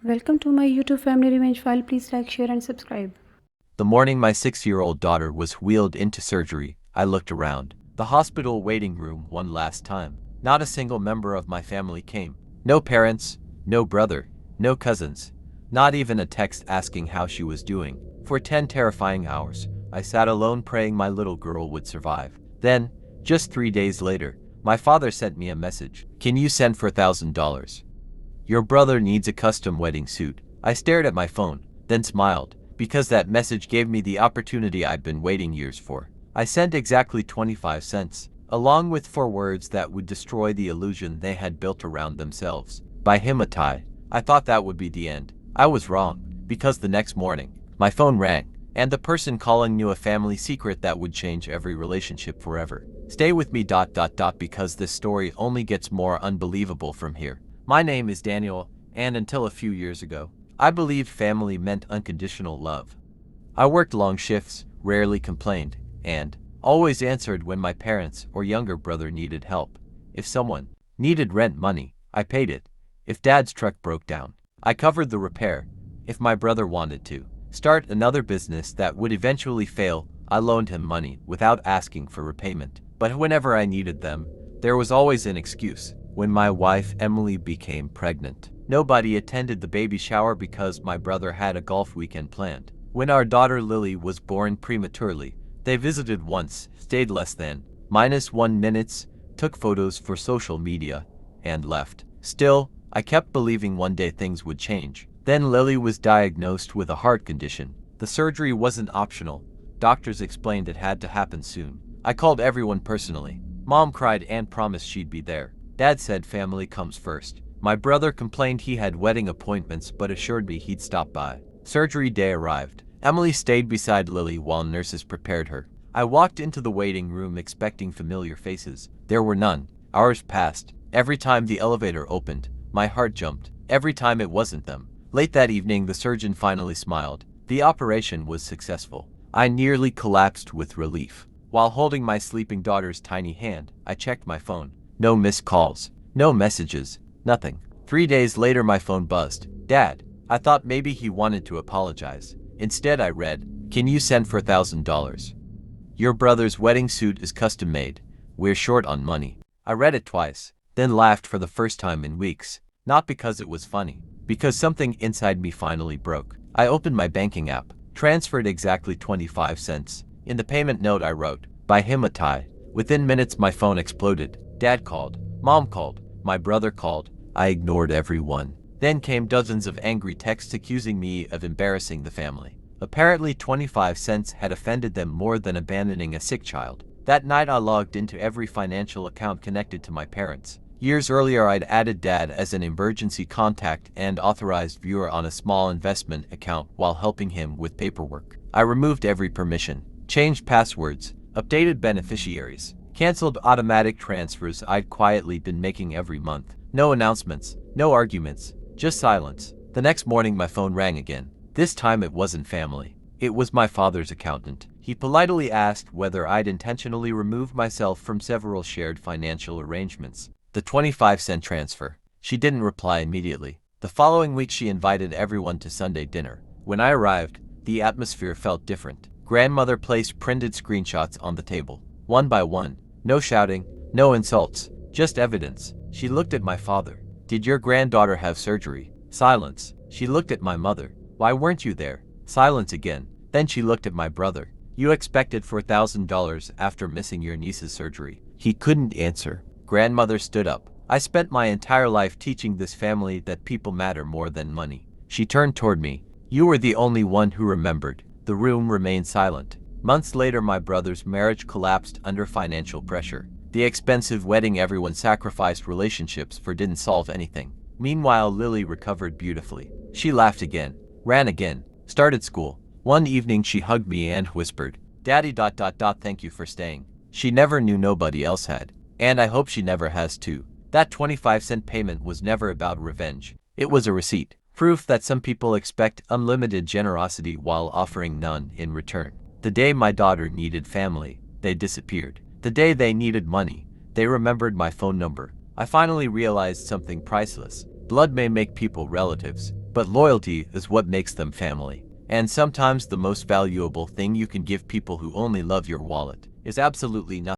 Welcome to my YouTube Family Revenge file. Please like, share, and subscribe. The morning my 6-year-old daughter was wheeled into surgery, I looked around the hospital waiting room one last time. Not a single member of my family came. No parents, no brother, no cousins, not even a text asking how she was doing. For 10 terrifying hours, I sat alone praying my little girl would survive. Then, just 3 days later, my father sent me a message. Can you send for $1,000? Your brother needs a custom wedding suit. I stared at my phone, then smiled, because that message gave me the opportunity I'd been waiting years for. I sent exactly 25 cents, along with 4 words that would destroy the illusion they had built around themselves. By Himmatai, I thought that would be the end. I was wrong, because the next morning, my phone rang, and the person calling knew a family secret that would change every relationship forever. Stay with me because this story only gets more unbelievable from here. My name is Daniel, and until a few years ago, I believed family meant unconditional love. I worked long shifts, rarely complained, and always answered when my parents or younger brother needed help. If someone needed rent money, I paid it. If dad's truck broke down, I covered the repair. If my brother wanted to start another business that would eventually fail, I loaned him money without asking for repayment. But whenever I needed them, there was always an excuse. When my wife Emily became pregnant, nobody attended the baby shower because my brother had a golf weekend planned. When our daughter Lily was born prematurely, they visited once, stayed less than -1 minutes, took photos for social media, and left. Still, I kept believing one day things would change. Then Lily was diagnosed with a heart condition. The surgery wasn't optional. Doctors explained it had to happen soon. I called everyone personally. Mom cried and promised she'd be there. Dad said family comes first. My brother complained he had wedding appointments but assured me he'd stop by. Surgery day arrived. Emily stayed beside Lily while nurses prepared her. I walked into the waiting room expecting familiar faces. There were none. Hours passed. Every time the elevator opened, my heart jumped. Every time it wasn't them. Late that evening, the surgeon finally smiled. The operation was successful. I nearly collapsed with relief. While holding my sleeping daughter's tiny hand, I checked my phone. No missed calls, no messages, nothing. 3 days later my phone buzzed. Dad. I thought maybe he wanted to apologize. Instead I read, can you send for $1,000? Your brother's wedding suit is custom made. We're short on money. I read it twice, then laughed for the first time in weeks. Not because it was funny, because something inside me finally broke. I opened my banking app, transferred exactly 25 cents. In the payment note I wrote, by Himmatai. Within minutes my phone exploded. Dad called, Mom called, my brother called. I ignored everyone. Then came dozens of angry texts accusing me of embarrassing the family. Apparently 25 cents had offended them more than abandoning a sick child. That night I logged into every financial account connected to my parents. Years earlier I'd added Dad as an emergency contact and authorized viewer on a small investment account while helping him with paperwork. I removed every permission, changed passwords, updated beneficiaries, canceled automatic transfers I'd quietly been making every month. No announcements, no arguments, just silence. The next morning my phone rang again. This time it wasn't family. It was my father's accountant. He politely asked whether I'd intentionally removed myself from several shared financial arrangements. The 25-cent transfer. She didn't reply immediately. The following week she invited everyone to Sunday dinner. When I arrived, the atmosphere felt different. Grandmother placed printed screenshots on the table. One by one. No shouting, no insults, just evidence. She looked at my father. Did your granddaughter have surgery? Silence. She looked at my mother. Why weren't you there? Silence again. Then she looked at my brother. You expected $4,000 after missing your niece's surgery. He couldn't answer. Grandmother stood up. I spent my entire life teaching this family that people matter more than money. She turned toward me. You were the only one who remembered. The room remained silent. Months later my brother's marriage collapsed under financial pressure. The expensive wedding everyone sacrificed relationships for didn't solve anything. Meanwhile Lily recovered beautifully. She laughed again, ran again, started school. One evening she hugged me and whispered, Daddy ... thank you for staying. She never knew nobody else had. And I hope she never has too. That 25-cent payment was never about revenge. It was a receipt. Proof that some people expect unlimited generosity while offering none in return. The day my daughter needed family, they disappeared. The day they needed money, they remembered my phone number. I finally realized something priceless. Blood may make people relatives, But loyalty is what makes them family. And sometimes the most valuable thing you can give people who only love your wallet is absolutely nothing.